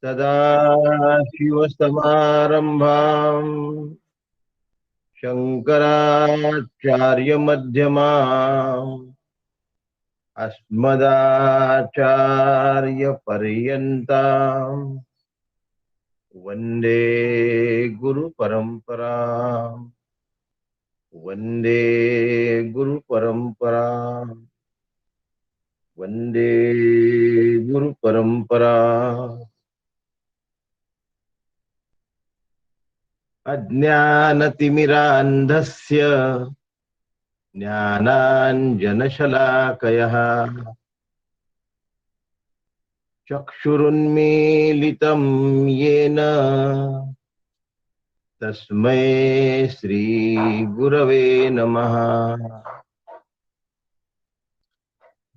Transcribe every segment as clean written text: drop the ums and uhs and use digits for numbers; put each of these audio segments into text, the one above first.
सदाशिवसमारम्भाम् शङ्कराचार्यमध्यमाम् अस्मदाचार्यपर्यन्ताम् वन्दे गुरुपरम्पराम् वन्दे गुरुपरम्पराम् वन्दे गुरुपरम्पराम् अज्ञानतिमिरान्धस्य ज्ञानाञ्जनशलाकयः चक्षुरुन्मीलितं येन तस्मै श्रीगुरवे नमः।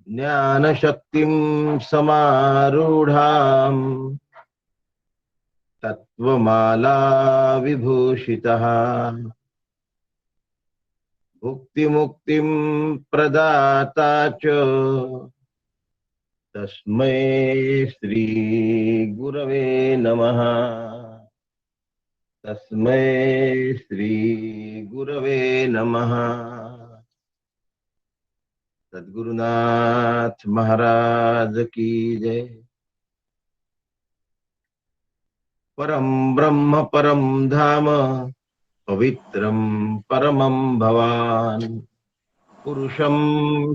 ज्ञानशक्तिं समारूढाम् तत्त्वमाला विभूषितः भुक्तिमुक्तिं प्रदाता च तस्मै श्री गुरवे नमः। तस्मै श्री गुरवे नमः। सद्गुरुनाथ महाराज की जय। परम ब्रह्म परम धाम पवित्रं परमं भवान् पुरुषं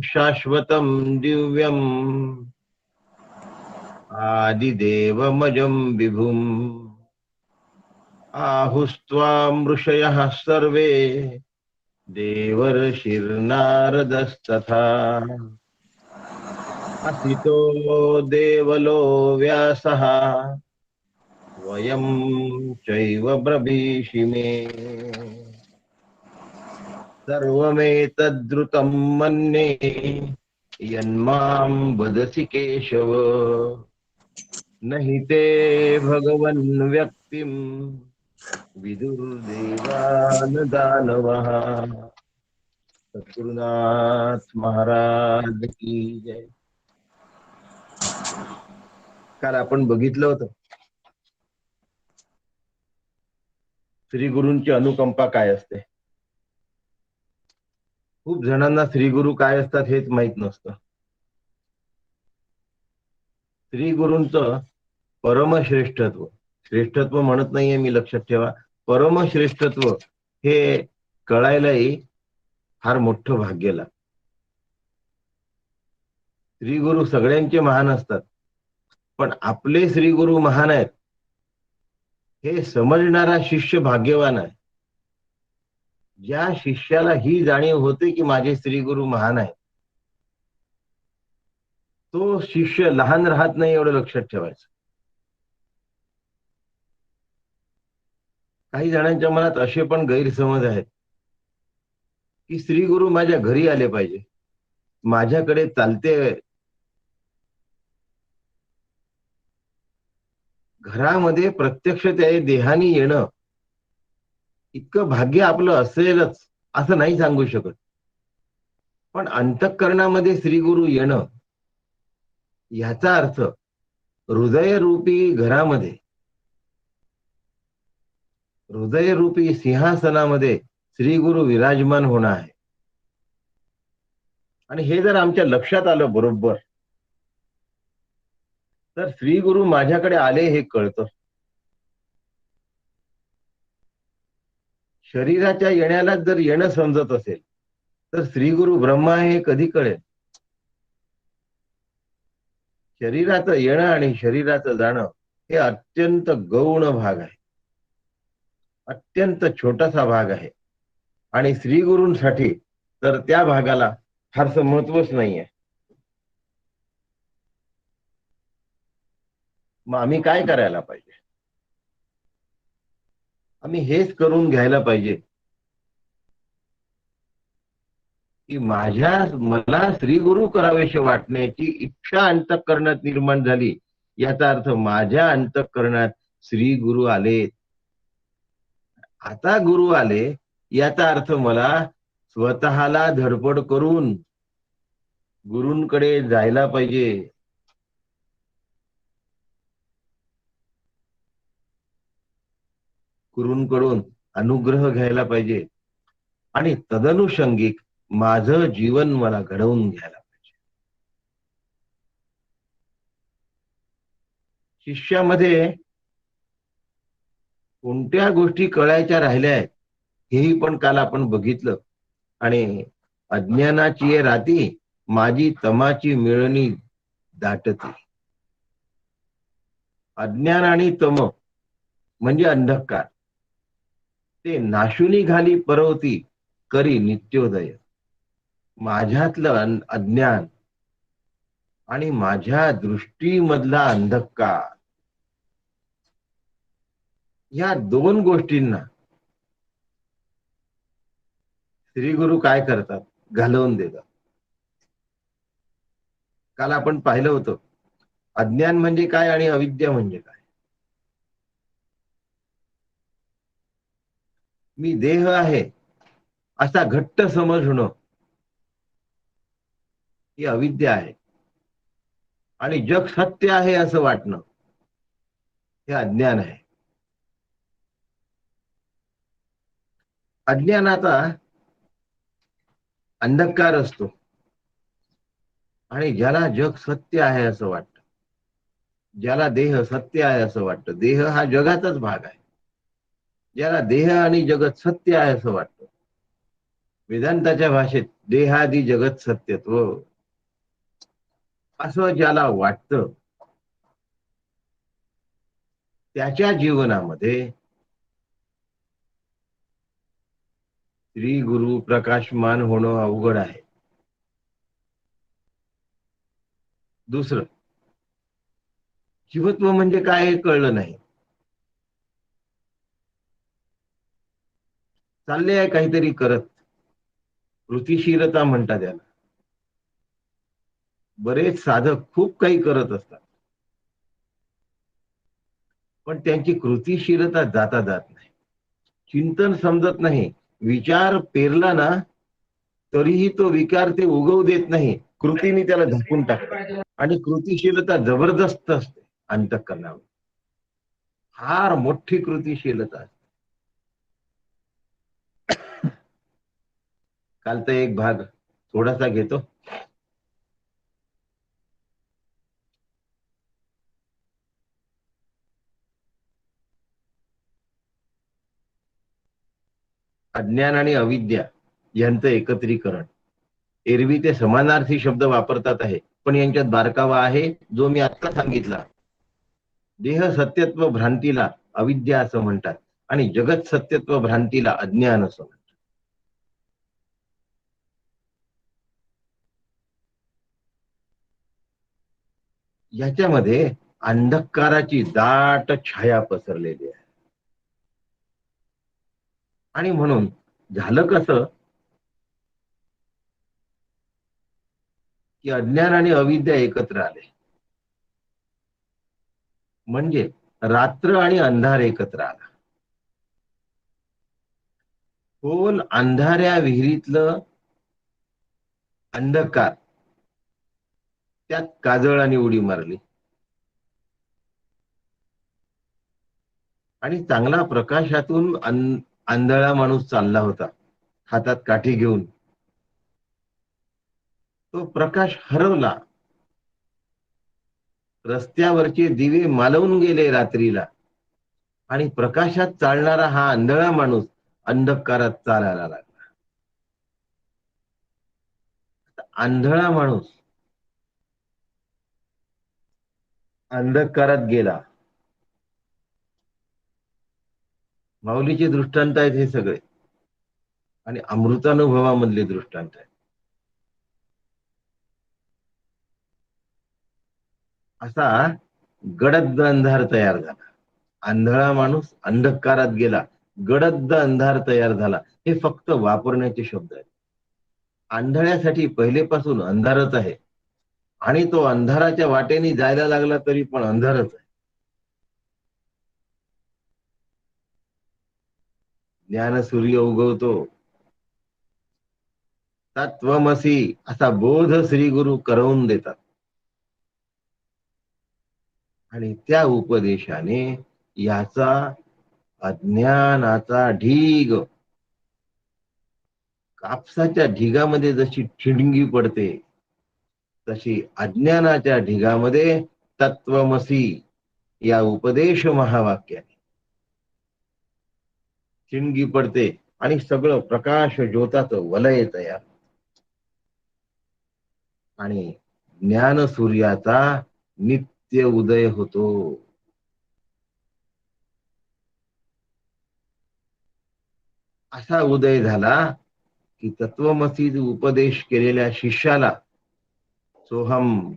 शाश्वतं दिव्यम् आदिदेवमजं विभुम् आहुस्त्वां ऋषयः सर्वे देवर्षिर्नारदस्तथा असितो देवलो व्यासः वयं चैव ब्रवीषिमे सर्वमेतद्रुतं मन्ये यन्मां वदसि केशव न हि ते भगवन् व्यक्तिं विदुर्देवान् दानवः। सद्गुरुनाथ महाराज की जय। काल आपण बघितलं होतं श्री गुरूंची अनुकंपा काय असते. खूप जणांना श्री गुरु काय असतात हेच माहित नसतं. श्री गुरूंचं परमश्रेष्ठत्व, श्रेष्ठत्व म्हणत नाहीये मी, लक्षात ठेवा, परमश्रेष्ठत्व हे कळायलाही फार मोठं भाग्य लागतं. श्री गुरु सगळ्यांचे महान असतात, पण आपले श्री गुरु महान आहेत हे समजणारा शिष्य भाग्यवान आहे. ज्या शिष्याला ही जाणीव होते की माझे श्री गुरु महान आहे, तो शिष्य लहान राहत नाही, एवढं लक्षात ठेवायचं. काही जणांच्या मनात असे पण गैरसमज आहेत की श्री गुरु माझ्या घरी आले पाहिजे, माझ्याकडे चालते घरामध्ये प्रत्यक्ष त्या देहानी येणं इतकं भाग्य आपलं असेलच असं नाही सांगू शकत. पण अंतःकरणामध्ये श्री गुरु येणं याचा अर्थ हृदयरूपी घरामध्ये, हृदयरूपी सिंहासनामध्ये श्री गुरु विराजमान होणं आहे. आणि हे जर आमच्या लक्षात आलं बरोबर, तर श्री गुरु माझ्याकडे आले हे कळतं. शरीराच्या येण्याला जर येणं समजत असेल तर श्री गुरु ब्रह्मा हे कधी कळेल. शरीराचं येणं आणि शरीराचं जाणं हे अत्यंत गौण भाग आहे, अत्यंत छोटासा भाग आहे. आणि श्री गुरूंसाठी तर त्या भागाला फारसं महत्वच नाहीये. मग आम्ही काय करायला पाहिजे? आम्ही हेच करून घ्यायला पाहिजे की मला श्री गुरु करावेसे वाटण्याची इच्छा अंतःकरणात निर्माण झाली, याचा अर्थ माझ्या अंतःकरणात श्री गुरु आले. आता गुरु आले याचा अर्थ मला स्वतःला धडपड करून गुरूंकडे जायला पाहिजे. गुरूंकडून अनुग्रह घ्यायला पाहिजे आणि तदनुषंगिक माझं जीवन मला घडवून घ्यायला पाहिजे. शिष्यामध्ये कोणत्या गोष्टी कळायच्या राहिल्या आहेत हेही पण काल आपण बघितलं. आणि अज्ञानाची राती माझी तमाची मिळणी दाटती. अज्ञान आणि तम म्हणजे अंधकार, ते नाशुनी घाली परवती करी नित्योदय. माझ्यातलं अज्ञान आणि माझ्या दृष्टीमधला अंधकार, या दोन गोष्टींना श्री गुरु काय करतात, घालवून देतात. काल आपण पाहिलं होतं अज्ञान म्हणजे काय आणि अविद्या म्हणजे काय. मी देह आहे असा घट्ट समजणं ही अविद्या आहे आणि जग सत्य आहे असं वाटणं हे अज्ञान आहे. अज्ञानाचा अंधकार असतो आणि ज्याला जग सत्य आहे असं वाटतं, ज्याला देह सत्य आहे असं वाटतं, देह हा जगाचाच भाग आहे, ज्याला देह आणि जगत सत्य आहे असं वाटतं, वेदांताच्या भाषेत देहादी जगत सत्यत्व असं ज्याला वाटतं, त्याच्या जीवनामध्ये श्री गुरु प्रकाशमान होणं अवघड आहे. दुसरं, जीवत्व म्हणजे काय हे कळलं नाही. चालले आहे काहीतरी करत, कृतिशीलता म्हणतात त्याला. बरेच साधक खूप काही करत असतात पण त्यांची कृतिशीलता जाता जात नाही, चिंतन समजत नाही. विचार पेरला ना तरीही तो विकार ते उगवू देत नाही, कृतीने त्याला झाकून टाकतात. आणि कृतिशीलता जबरदस्त असते अंतःकरणावर, फार मोठी कृतिशीलता असते. कालचा एक भाग थोडासा घेतो. अज्ञान आणि अविद्या यांचं एकत्रीकरण. एरवी ते समानार्थी शब्द वापरतात आहे, पण यांच्यात बारकावा आहे जो मी आता सांगितला. देह सत्यत्व भ्रांतीला अविद्या असं म्हणतात आणि जगत सत्यत्व भ्रांतीला अज्ञान असं म्हणतात. याच्यामध्ये अंधकाराची दाट छाया पसरलेली आहे. आणि म्हणून झालं कसं की अज्ञान आणि अविद्या एकत्र आले, म्हणजे रात्र आणि अंधार एकत्र आला. खोल अंधाऱ्या विहिरीतलं अंधकार त्यात काजळाने उडी मारली आणि चांगला प्रकाशातून आंधळा माणूस चालला होता हातात काठी घेऊन. तो प्रकाश हरवला, रस्त्यावरचे दिवे मालवून गेले रात्रीला आणि प्रकाशात चालणारा हा आंधळा माणूस अंधकारात चालायला लागला. आंधळा माणूस अंधकारात गेला. माऊलीचे दृष्टांत आहेत हे सगळे आणि अमृतानुभवामधले दृष्टांत आहेत. असा गडद अंधार तयार झाला. आंधळा माणूस अंधकारात गेला, गडद अंधार तयार झाला. हे फक्त वापरण्याचे शब्द आहेत. आंधळ्यासाठी पहिलेपासून अंधारच आहे आणि तो अंधाराच्या वाटेने जायला लागला तरी पण अंधारच आहे. ज्ञान सूर्य उगवतो, तत्वमसी असा बोध श्री गुरु करवून देतात आणि त्या उपदेशाने याचा अज्ञानाचा ढीग, कापसाच्या ढिगामध्ये जशी ठिणगी पडते तशी अज्ञानाच्या ढिगामध्ये तत्वमसी या उपदेश महावाक्याने ठिणगी पडते आणि सगळं प्रकाश ज्योताचं वलय तयार आणि ज्ञान सूर्याचा नित्य उदय होतो. असा उदय झाला की तत्वमसी उपदेश केलेल्या शिष्याला सोहम,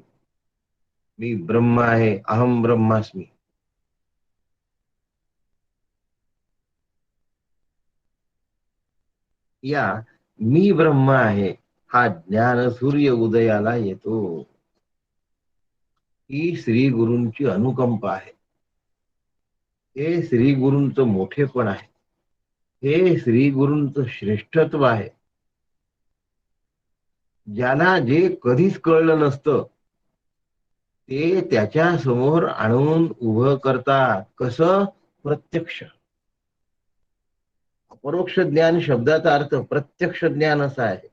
मी ब्रह्म आहे, अहम ब्रह्मास्मी, या मी ब्रह्म आहे हा ज्ञान सूर्य उदयाला येतो. ही श्री गुरूंची अनुकंपा आहे. हे श्री गुरूंचं मोठेपण आहे. हे श्री गुरूंचं श्रेष्ठत्व आहे. ज्याला जे कधीच कळलं नसतं ते त्याच्या समोर आणून उभं करतात. कसं? प्रत्यक्ष. अपरोक्ष ज्ञान शब्दाचा अर्थ प्रत्यक्ष ज्ञान असा आहे,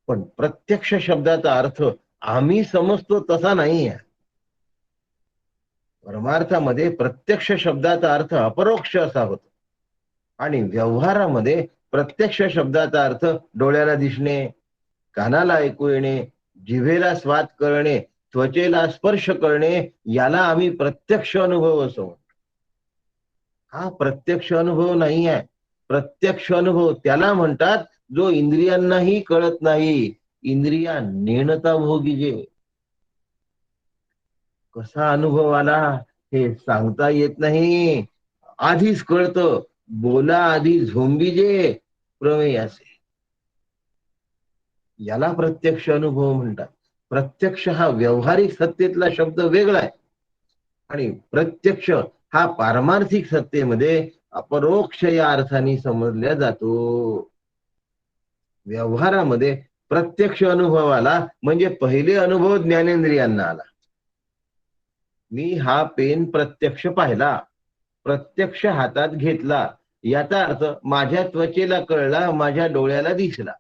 पण प्रत्यक्ष शब्दाचा अर्थ आम्ही समजतो तसा नाही आहे. परमार्थामध्ये प्रत्यक्ष शब्दाचा अर्थ अपरोक्ष असा होतो आणि व्यवहारामध्ये प्रत्यक्ष शब्दाचा अर्थ डोळ्याला दिसणे, कानाला ऐकू येणे, जिभेला स्वाद करणे, त्वचेला स्पर्श करणे, याला आम्ही प्रत्यक्ष अनुभव असो. हा प्रत्यक्ष अनुभव नाही आहे. प्रत्यक्ष अनुभव त्याला म्हणतात जो इंद्रियांनाही कळत नाही. इंद्रिया नेणता भोगी जे. कसा अनुभव आला हे सांगता येत नाही. आधीच कळतं, बोला आधी झोंबी जे प्रमेय असे. याला प्रत्यक्ष अनुभव म्हणतात. प्रत्यक्ष हा व्यावहारिक सत्तेतला शब्द वेगळा आहे आणि प्रत्यक्ष हा पारमार्थिक सत्तेमध्ये अपरोक्ष या अर्थाने समजल्या जातो. व्यवहारामध्ये प्रत्यक्ष अनुभव आला म्हणजे पहिले अनुभव ज्ञानेंद्रियांना आला. मी हा पेन प्रत्यक्ष पाहिला, प्रत्यक्ष हातात घेतला, याचा अर्थ माझ्या त्वचेला कळला, माझ्या डोळ्याला दिसला.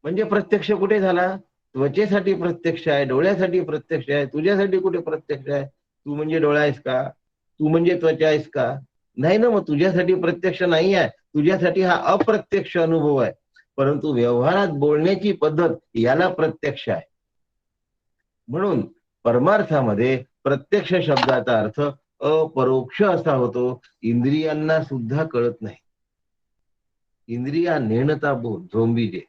म्हणजे प्रत्यक्ष कुठे झाला? त्वचेसाठी प्रत्यक्ष आहे, डोळ्यासाठी प्रत्यक्ष आहे. तुझ्यासाठी कुठे प्रत्यक्ष आहे? तू म्हणजे डोळा आहेस का? तू म्हणजे त्वचा आहेस का? नाही ना. मग तुझ्यासाठी प्रत्यक्ष नाही आहे. तुझ्यासाठी हा अप्रत्यक्ष अनुभव आहे. परंतु व्यवहारात बोलण्याची पद्धत याला प्रत्यक्ष आहे. म्हणून परमार्थामध्ये प्रत्यक्ष शब्दाचा अर्थ अपरोक्ष असा होतो. इंद्रियांना सुद्धा कळत नाही. इंद्रिया नेणता झोंबीजे,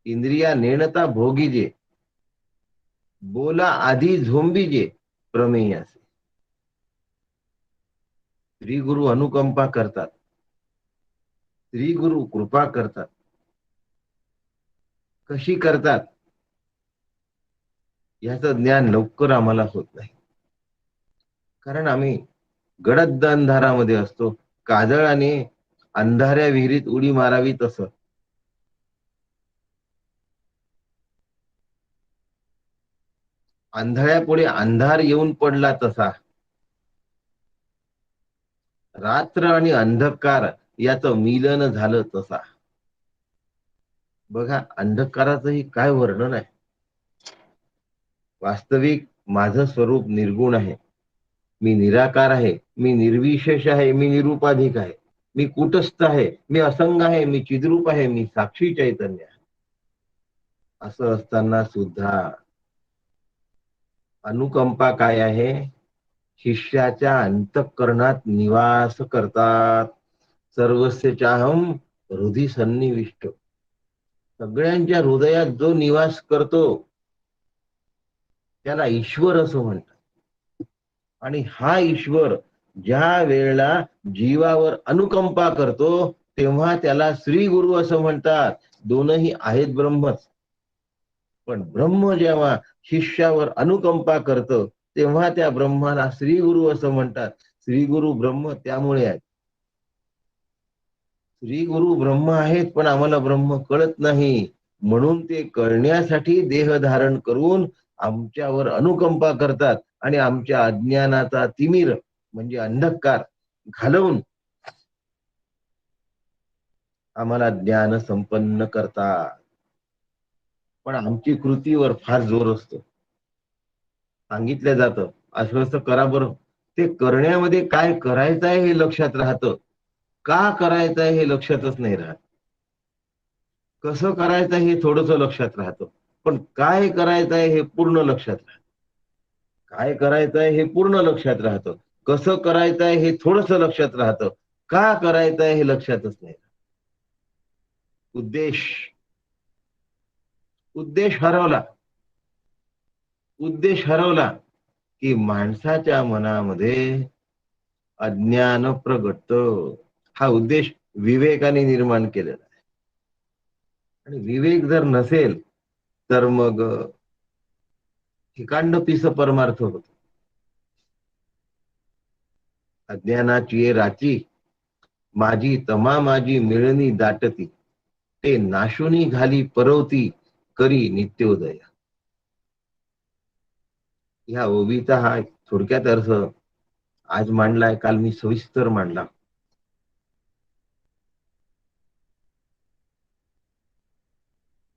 इंद्रिया नेणता भोगीजे, बोला आधी झोंबीजे प्रमेय असे. श्री गुरु अनुकंपा करतात, श्री गुरु कृपा करतात. कशी करतात याचं ज्ञान लवकर आम्हाला होत नाही, कारण आम्ही गडद अंधारामध्ये असतो. काजळाने अंधाऱ्या विहिरीत उडी मारावी तसं. अंधाऱ्यापुढे अंधार येऊन पडला तसा. रात्र आणि अंधकार याचं मिलन झालं तसा. बघा, अंधकाराचंही काय वर्णन आहे. वास्तविक माझं स्वरूप निर्गुण आहे, मी निराकार आहे, मी निर्विशेष आहे, मी निरुपाधिक आहे, मी कुटस्थ आहे, मी असंग आहे, मी चिद्रूप आहे, मी साक्षी चैतन्य आहे. असं असताना सुद्धा अनुकंपा काय आहे? शिष्याच्या अंतःकरणात निवास करतात. सर्वस्य चाहम हृदय सन्निविष्ट. सगळ्यांच्या हृदयात जो निवास करतो त्याला ईश्वर असं म्हणतात. आणि हा ईश्वर ज्या वेळेला जीवावर अनुकंपा करतो तेव्हा त्याला श्री गुरु असं म्हणतात. दोनही आहेत ब्रह्मच, पण ब्रह्म जेव्हा शिष्यावर अनुकंपा करतं तेव्हा त्या ब्रह्माला श्री गुरु असं म्हणतात. श्री गुरु ब्रह्म त्यामुळे आहेत. श्री गुरु ब्रह्म आहेत, पण आम्हाला ब्रह्म कळत नाही, म्हणून ते कळण्यासाठी देह धारण करून आमच्यावर अनुकंपा करतात आणि आमच्या अज्ञानाचा तिमिर म्हणजे अंधकार घालवून आम्हाला ज्ञान संपन्न करतात. पण आमची कृतीवर फार जोर असतो. सांगितलं जातं असं असं करा बरं, ते करण्यामध्ये काय करायचं आहे हे लक्षात राहतं, का करायचं आहे हे लक्षातच नाही राहत. कसं करायचं हे थोडस लक्षात राहतं, पण काय करायचं आहे हे पूर्ण लक्षात राहतं. काय करायचं आहे हे पूर्ण लक्षात राहतं, कसं करायचं आहे हे थोडस लक्षात राहतं, का करायचं आहे हे लक्षातच नाही. उद्देश उद्देश हरवला, उद्देश हरवला की माणसाच्या मनामध्ये अज्ञान प्रगटत. हा उद्देश विवेकाने निर्माण केलेला आहे. आणि विवेक जर नसेल तर मग ठिकांड पिस परमार्थ होत. अज्ञानाची राची माझी तमा माझी मिळणी दाटती, ते नाशुनी घाली परवती, करी नित्योदय. ह्या ओवीचा हा थोडक्यात अर्थ आज मांडलाय, काल मी सविस्तर मांडला.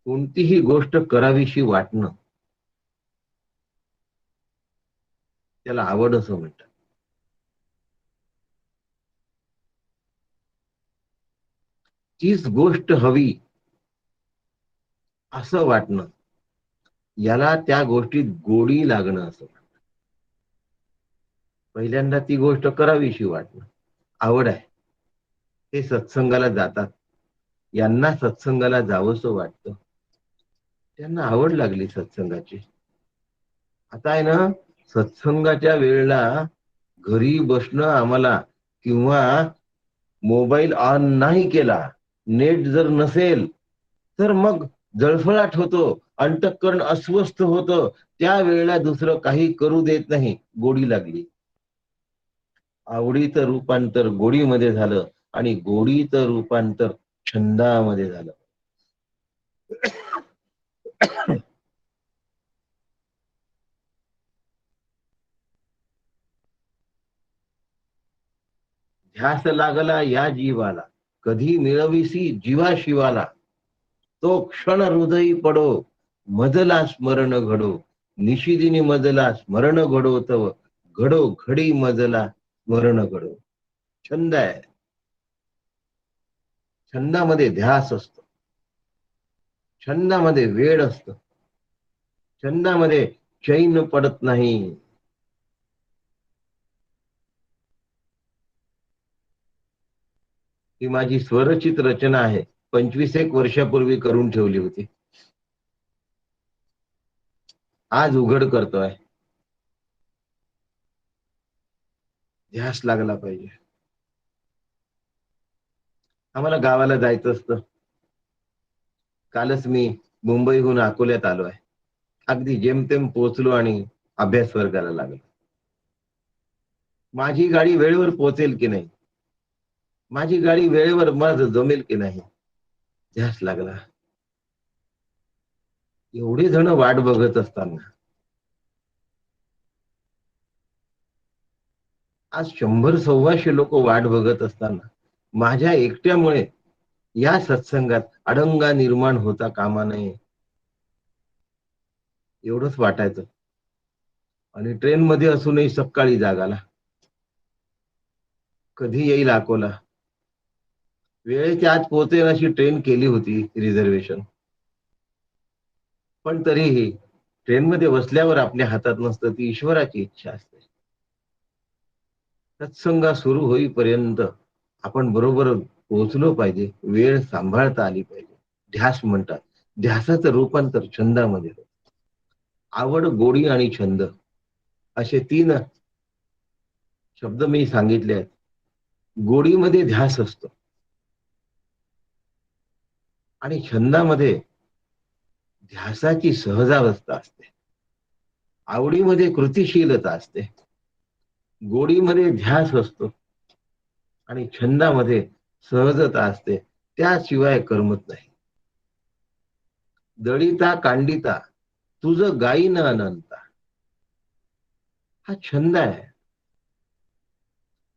कोणतीही गोष्ट करावीशी वाटणं त्याला आवड असं म्हणतात. तीच गोष्ट हवी असं वाटणं याला त्या गोष्टीत गोडी लागणं असं. पहिल्यांदा ती गोष्ट करावीशी वाटणं, आवड आहे. ते सत्संगाला जातात, यांना सत्संगाला जावंसं वाटतं, त्यांना आवड लागली सत्संगाची. आता आहे ना, सत्संगाच्या वेळेला घरी बसणं आम्हाला किंवा मोबाईल ऑन नाही केला, नेट जर नसेल तर मग जळफळाट होतो, अंतःकरण अस्वस्थ होतं. त्या वेळेला दुसरं काही करू देत नाही, गोडी लागली. आवडीचं रूपांतर गोडीमध्ये झालं आणि गोडीचं रूपांतर छंदामध्ये झालं. ध्यास लागला या जीवाला, कधी मिळविसी जीवा शिवाला, तो क्षण हृदयी पडो, मजला स्मरण घडो, निशिदिनी मजला स्मरण घडो तव, घडो घडी मजला स्मरण घडो. छंद आहे, छंदामध्ये ध्यास असतो, छंदामध्ये वेळ असतो, छंदामध्ये चैन पडत नाही. ही माझी स्वरचित रचना आहे, 25 वर्षापूर्वी करून ठेवली होती, आज उघड करतोय. ध्यास लागला पाहिजे. आम्हाला गावाला जायचं असतं. कालच मी मुंबईहून अकोल्यात आलोय. अगदी जेमतेम पोहोचलो आणि अभ्यास वर्गाला लागलो. माझी गाडी वेळेवर पोहोचेल की नाही, माझी गाडी वेळेवर माझं जमेल की नाही, ध्यास लागला. एवढे जण वाट बघत असताना आज 100-125 लोक वाट बघत असताना माझ्या एकट्यामुळे या सत्संगात अडंगा निर्माण होता कामा नये, एवढंच वाटायचं. आणि ट्रेन मध्ये असूनही सकाळी जाग आला. कधी येईल अकोला, वेळेच्या आत पोहोचेल अशी ट्रेन केली होती रिझर्वेशन. पण तरीही ट्रेन मध्ये बसल्यावर आपल्या हातात नसतं, ती ईश्वराची इच्छा असते. सत्संग सुरू होईपर्यंत आपण बरोबर पोहोचलो पाहिजे, वेळ सांभाळता आली पाहिजे. ध्यास म्हणतात, ध्यासाचं रूपांतर छंदामध्ये होतं. आवड, गोडी आणि छंद असे 3 शब्द मी सांगितले आहेत. गोडीमध्ये ध्यास असतो आणि छंदामध्ये ध्यासाची सहजावस्था असते. आवडीमध्ये कृतिशीलता असते, गोडीमध्ये ध्यास असतो आणि छंदामध्ये सहजता असते, त्याशिवाय करमत नाही. दळीता कांडिता तुझ गायी न अनंता, हा छंद आहे.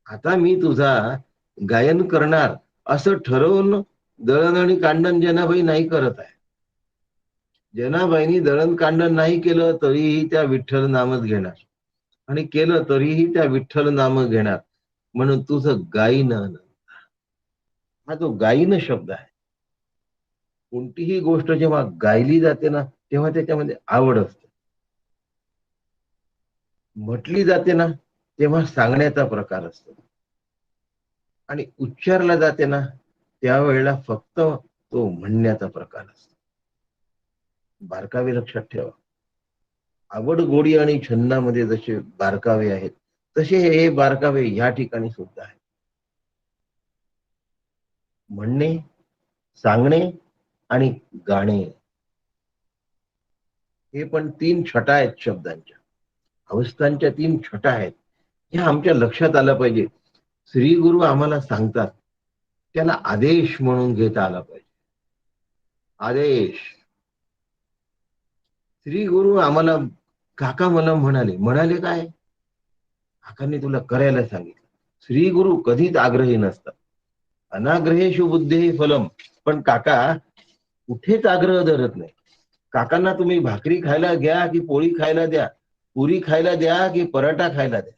आता मी तुझा गायन करणार असं ठरवून दळण आणि कांडण जनाबाई नाही करत आहे. जनाबाईंनी दळण कांडण नाही केलं तरीही त्या विठ्ठल नामच घेणार, आणि केलं तरीही त्या विठ्ठल नाम घेणार. म्हणून तुझं गायन, हा जो गायन शब्द आहे, कोणतीही गोष्ट जेव्हा गायली जाते ना तेव्हा त्याच्यामध्ये आवड असते. म्हटली जाते ना तेव्हा सांगण्याचा प्रकार असतो, आणि उच्चारला जाते ना त्यावेळेला फक्त तो म्हणण्याचा प्रकार असतो. बारकावे लक्षात ठेवा. आवड गोडी आणि छंदामध्ये जसे बारकावे आहेत, तसे हे बारकावे या ठिकाणी सुद्धा आहेत. म्हणणे, सांगणे आणि गाणे, हे पण तीन छटा आहेत शब्दांच्या, अवस्थांच्या तीन छटा आहेत. ह्या आमच्या लक्षात आलं पाहिजे. श्री गुरु आम्हाला सांगतात, त्याला आदेश म्हणून घेता आला पाहिजे. आदेश. श्री गुरु आम्हाला, काका मला म्हणाले म्हणाले काय, काकांनी तुला करायला सांगितलं. श्री गुरु कधीच आग्रही नसतात. अनाग्रहेशु बुद्धे फलम. पण काका कुठेच आग्रह धरत नाही. काकांना तुम्ही भाकरी खायला घ्या की पोळी खायला द्या, पुरी खायला द्या की पराठा खायला द्या,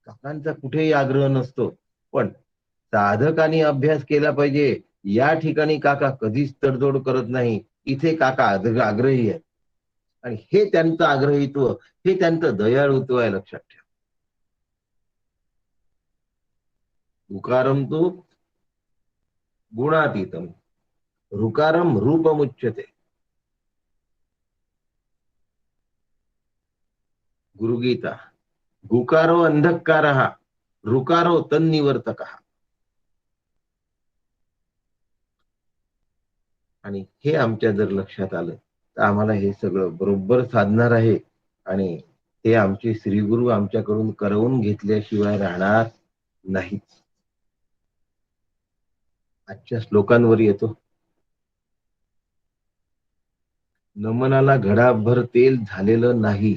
काकांचा कुठेही आग्रह नसतो. पण साधकाने अभ्यास केला पाहिजे या ठिकाणी काका कधीच तडजोड करत नाही. इथे काका आग्रही आहे, आणि हे त्यांचं आग्रहीत्व, हे त्यांचं दयाळुत्व आहे, लक्षात ठेवा. उकारम तू गुणातीतम, रुकारम रूपमुच्यते. गुरुगीता. गुकारो अंधकार, रुकारो तन्निवर्तक. आणि हे आमच्या जर लक्षात आलं तर आम्हाला हे सगळं बरोबर साधणार आहे, आणि हे आमचे श्रीगुरु आमच्याकडून करवून घेतल्याशिवाय राहणार नाहीत. आजच्या श्लोकांवर येतो. नमनाला घडाभर तेल झालेलं नाही.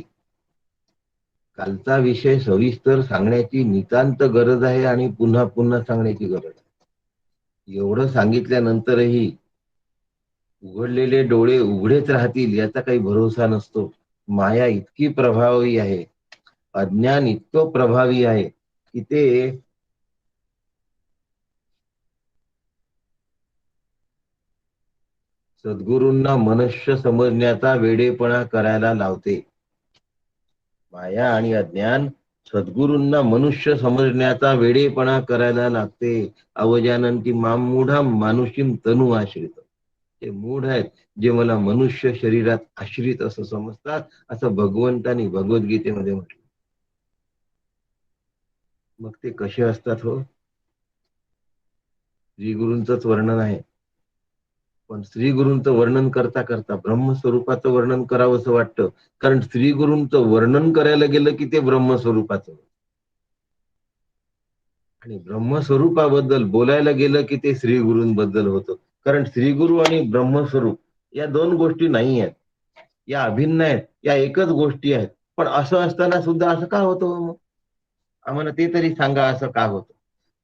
कालचा विषय सविस्तर सांगण्याची नितांत गरज आहे, आणि पुन्हा पुन्हा सांगण्याची गरज आहे. एवढं सांगितल्यानंतरही उघडलेले डोळे उघडेच राहतील याचा काही भरोसा नसतो. माया इतकी प्रभावी आहे, अज्ञान इतकं प्रभावी आहे की ते सद्गुरूंना मनुष्य समजण्याचा वेडेपणा करायला लावते. माया आणि अज्ञान सद्गुरूंना मनुष्य समजण्याचा वेडेपणा करायला लागते. अवजानंती माम मूढा मानुषीम तनु आश्रित. ते मूढ आहेत जे मला मनुष्य शरीरात आश्रित असं समजतात, असं भगवंतानी भगवद्गीतेमध्ये म्हटलं. मग ते कसे असतात हो, श्री गुरूंचंच वर्णन आहे. पण श्री गुरूंचं वर्णन करता करता ब्रह्मस्वरूपाचं वर्णन करावं असं वाटतं, कारण श्री गुरूंचं वर्णन करायला गेलं की ते ब्रह्मस्वरूपाचं, आणि ब्रह्मस्वरूपाबद्दल बोलायला गेलं की ते श्री गुरूंबद्दल होतं. कारण श्री गुरु आणि ब्रह्मस्वरूप या दोन गोष्टी नाही आहेत, या अभिन्न आहेत, या एकच गोष्टी आहेत. पण असं असताना सुद्धा असं का होतं मग, आम्हाला ते तरी सांगा, असं का होतं.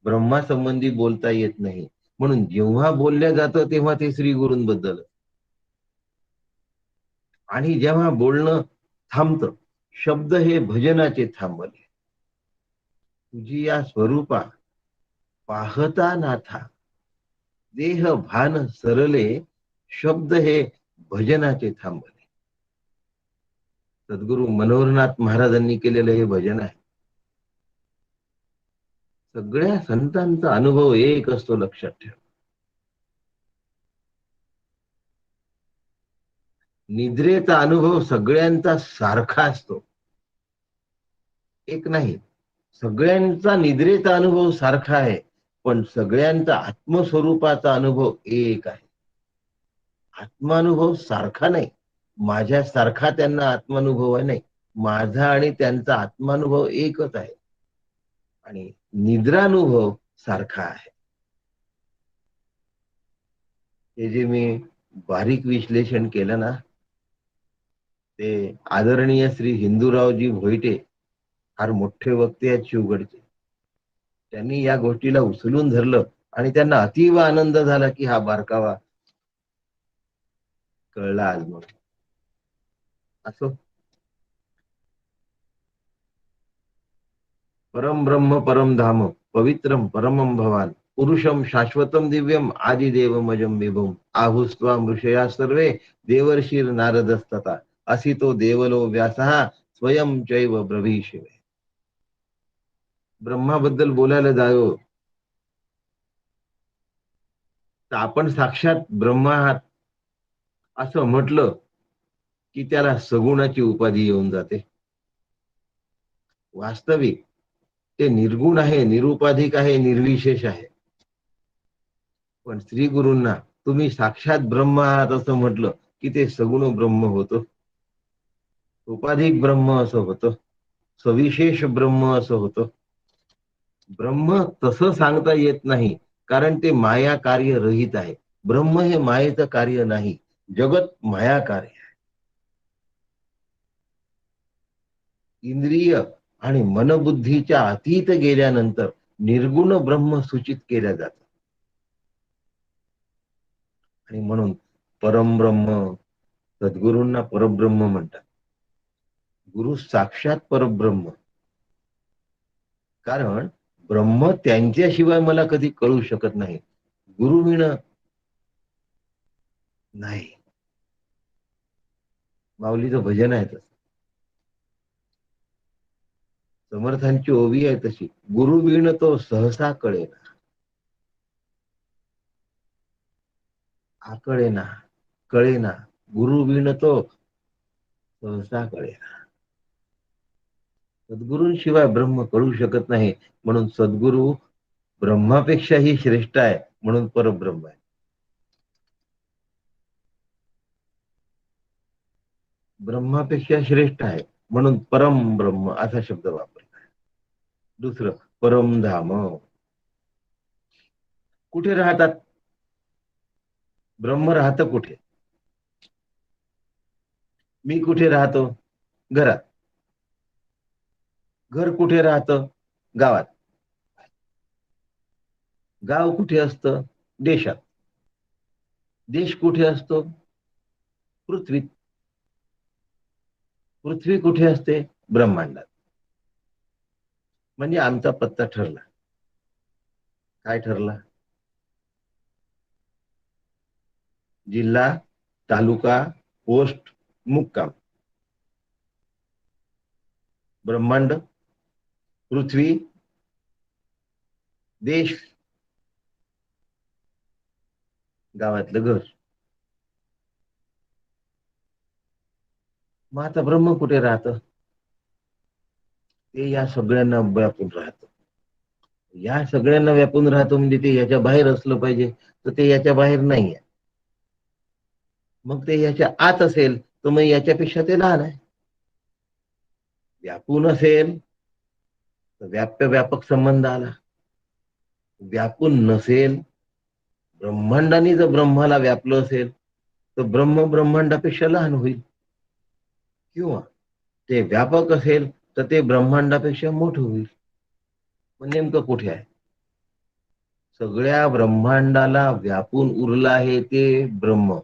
ब्रह्मासंबंधी बोलता येत नाही, म्हणून जेव्हा बोलल्या जातं तेव्हा ते श्री गुरूंबद्दल, आणि जेव्हा बोलणं थांबतं, शब्द हे भजनाचे थांबले. तुझी या स्वरूपा पाहता नाथा, देह भान सरले, शब्द हे भजनाचे थांबले. सद्गुरु मनोहरनाथ महाराजांनी केलेलं हे भजन आहे. सगळ्या संतांचा अनुभव एक असतो, लक्षात ठेव. निद्रेचा अनुभव सगळ्यांचा सारखा असतो, एक नाही. सगळ्यांचा निद्रेचा अनुभव सारखा आहे, पण सगळ्यांचा आत्मस्वरूपाचा अनुभव एक आहे. आत्मानुभव सारखा नाही. माझ्या सारखा त्यांना आत्मानुभव आहे नाही, माझा आणि त्यांचा आत्मानुभव एकच आहे, आणि निद्रानुभव सारखा आहे. हे जे मी बारीक विश्लेषण केलं ना, ते आदरणीय श्री हिंदूरावजी भोईटे फार मोठे वक्ते आहेत शिवगडचे. त्यांनी या गोष्टीला उचलून धरलं आणि त्यांना अतीव आनंद झाला की हा बारकावा कळला आज मग. असो. परम ब्रह्म परम धाम पवित्रम परमम भवान पुरुषम शाश्वतम दिव्यम आदिदेवमजम विभुम आहुस्त्वा मृषया सर्वे देवर्षीर नारदस्तता असितो देवलो व्यासः स्वयं चैव ब्रवीशिवे. ब्रह्माबद्दल बोलायला जायो तर आपण साक्षात ब्रह्मा आहात असं म्हटलं की त्याला सगुणाची उपाधी येऊन जाते. वास्तविक ते निर्गुण आहे, निरुपाधिक आहे, निर्विशेष आहे. पण श्री गुरूंना तुम्ही साक्षात ब्रह्म आहात असं म्हटलं की ते सगुण ब्रह्म होतं, उपाधिक ब्रह्म असं होतं, सविशेष ब्रह्म असं होतं. ब्रह्म तसं सांगता येत नाही कारण ते माया कार्य रहित आहे. ब्रह्म हे मायेचं कार्य नाही, जगत माया कार्य. इंद्रिय आणि मनबुद्धीच्या अतीत गेल्यानंतर निर्गुण ब्रह्म सूचित केल्या जातं. आणि म्हणून परमब्रह्म, सद्गुरूंना परब्रह्म म्हणतात. गुरु साक्षात परब्रह्म. कारण ब्रह्म त्यांच्याशिवाय मला कधी कळू शकत नाही. गुरु विण नाही. माऊलीचं भजन आहे तसं, समर्थांची ओवी आहे तशी, गुरु विण तो सहसा कळेना. आकळेना, कळेना, गुरु विण तो सहसा कळेना. सद्गुरूंशिवाय ब्रह्म कळू शकत नाही. म्हणून सद्गुरु ब्रह्मापेक्षाही श्रेष्ठ आहे, म्हणून परब्रह्म आहे. ब्रह्मापेक्षा श्रेष्ठ आहे म्हणून परम ब्रह्म असा शब्द वापरला. दुसरं परमधाम. कुठे राहतात ब्रह्म? राहतं कुठे? मी कुठे राहतो? घरात. घर कुठे राहतं? गावात. गाव कुठे असतं? देशात. देश कुठे असतो? पृथ्वीत. पृथ्वी कुठे असते? ब्रह्मांडात. म्हणजे आमचा पत्ता ठरला. काय ठरला? जिल्हा, तालुका, पोस्ट, मुक्काम. ब्रह्मांड, पृथ्वी, देश, गावातलं घर. मग आता ब्रह्म कुठे राहतं? ते या सगळ्यांना व्यापून राहतं. या सगळ्यांना व्यापून राहतं म्हणजे ते याच्या बाहेर असलं पाहिजे, तर ते याच्या बाहेर नाहीये. मग ते याच्या आत असेल तर मग याच्यापेक्षा ते लहान आहे. व्यापून असेल तर व्याप्य व्यापक संबंध आला. व्यापून नसेल, ब्रह्मांडाने जर ब्रह्माला व्यापलं असेल तर ब्रह्म ब्रह्मांडापेक्षा लहान होईल. किंवा ते व्यापक असेल तर ते ब्रह्मांडापेक्षा मोठं होईल. पण नेमकं कुठे आहे? सगळ्या ब्रह्मांडाला व्यापून उरलं आहे ते ब्रह्म.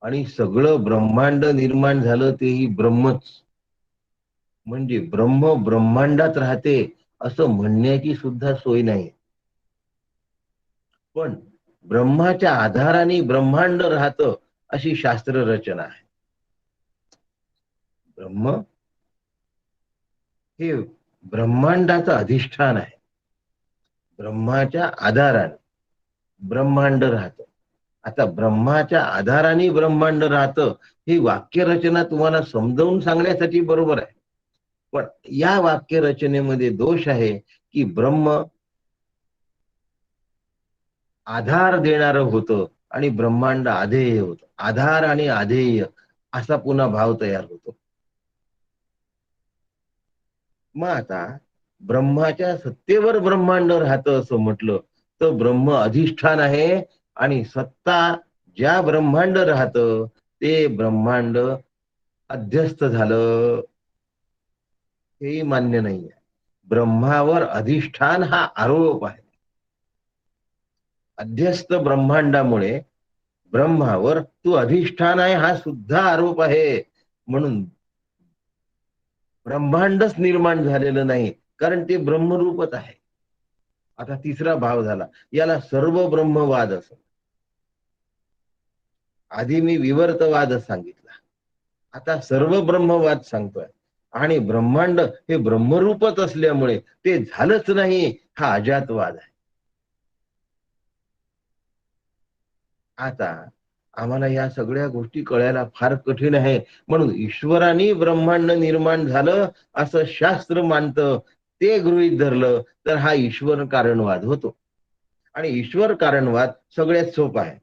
आणि सगळं ब्रह्मांड निर्माण झालं तेही ब्रह्मच. म्हणजे ब्रह्म ब्रह्मांडात राहते असं म्हणण्याची सुद्धा सोय नाही. पण ब्रह्माच्या आधाराने ब्रह्मांड राहतं अशी शास्त्र रचना आहे. ब्रह्म हे ब्रह्मांडाचं अधिष्ठान आहे. ब्रह्माच्या आधाराने ब्रह्मांड राहतं. आता ब्रह्माच्या आधाराने ब्रह्मांड राहतं ही वाक्यरचना तुम्हाला समजावून सांगण्यासाठी बरोबर आहे. पण या वाक्यरचनेमध्ये दोष आहे की ब्रह्म आधार देणारं होतं आणि ब्रह्मांड आधेय होतं. आधार आणि आधेय असा पुन्हा भाव तयार होतो. मग आता ब्रह्माच्या सत्तेवर ब्रह्मांड राहतं असं म्हटलं तर ब्रह्म अधिष्ठान आहे आणि सत्ता ज्या ब्रह्मांड राहतं ते ब्रह्मांड अध्यस्त झालं. हेही मान्य नाही आहे. ब्रह्मावर अधिष्ठान हा आरोप आहे. अध्यस्त ब्रह्मांडामुळे ब्रह्मावर तू अधिष्ठान आहे हा सुद्धा आरोप आहे. म्हणून ब्रह्मांडच निर्माण झालेलं नाही, कारण ते ब्रह्मरूपच आहे. आता तिसरा भाव झाला, याला सर्व ब्रह्मवाद असं. आधी मी विवर्तवाद सांगितला, आता सर्व ब्रह्मवाद सांगतोय. आणि ब्रह्मांड हे ब्रह्मरूपच असल्यामुळे ते झालंच नाही हा अजातवाद आहे. आता आम्हाला या सगळ्या गोष्टी कळायला फार कठीण आहे. म्हणून ईश्वराने ब्रह्मांड निर्माण झालं असं शास्त्र मानतं, ते गृहीत धरलं तर हा ईश्वर कारणवाद होतो. आणि ईश्वर कारणवाद सगळ्यात सोपा आहे.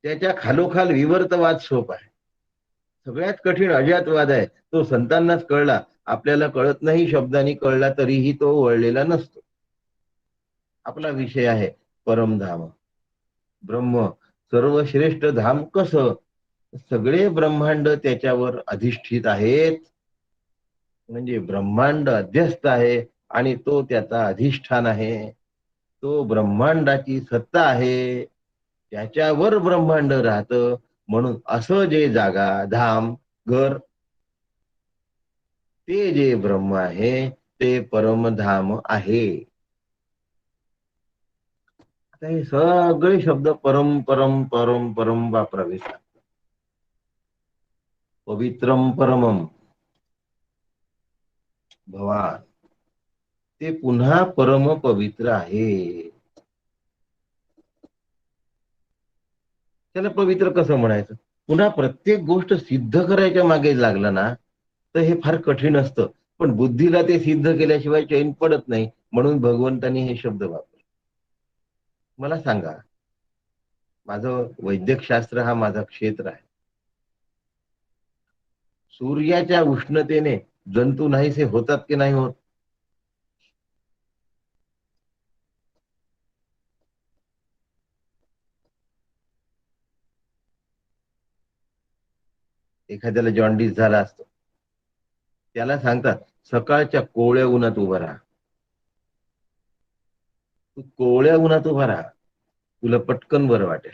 त्याच्या खालोखाल विवर्तवाद सोपा आहे. सगळ्यात कठीण अजातवाद आहे. तो संतांनाच कळला, आपल्याला कळत नाही. शब्दांनी कळला तरीही तो वळलेला नसतो. आपला विषय आहे परमधाम, ब्रह्म, सर्वश्रेष्ठ धाम. कसं? सगळे ब्रह्मांड त्याच्यावर अधिष्ठित आहेत, म्हणजे ब्रह्मांड अध्यस्त आहे आणि तो त्याचा अधिष्ठान आहे. तो ब्रह्मांडाची सत्ता आहे, त्याच्यावर ब्रह्मांड राहतं. म्हणून असं जे जागा, धाम, घर, ते जे ब्रह्म आहे ते परमधाम आहे. आता हे सगळे शब्द परम परम परम परम वापरावे. पवित्रम परमम भवान, ते पुन्हा परम पवित्र आहे. त्याला पवित्र कसं म्हणायचं? पुन्हा प्रत्येक गोष्ट सिद्ध करायच्या मागे लागला ना, तर हे फार कठीण असतं. पण बुद्धीला ते सिद्ध केल्याशिवाय चैन पडत नाही. म्हणून भगवंतांनी हे शब्द वापरले. मला सांगा, माझं वैद्यकशास्त्र हा माझा क्षेत्र आहे. सूर्याच्या उष्णतेने जंतू नाहीसे होतात की नाही होत? एखाद्याला जॉन्डिस झाला असतो, त्याला सांगतात सकाळच्या कोवळ्या उन्हात उभं राहा. तू कोवळ्या उन्हात उभा राहा, तुला पटकन बरं वाटेल.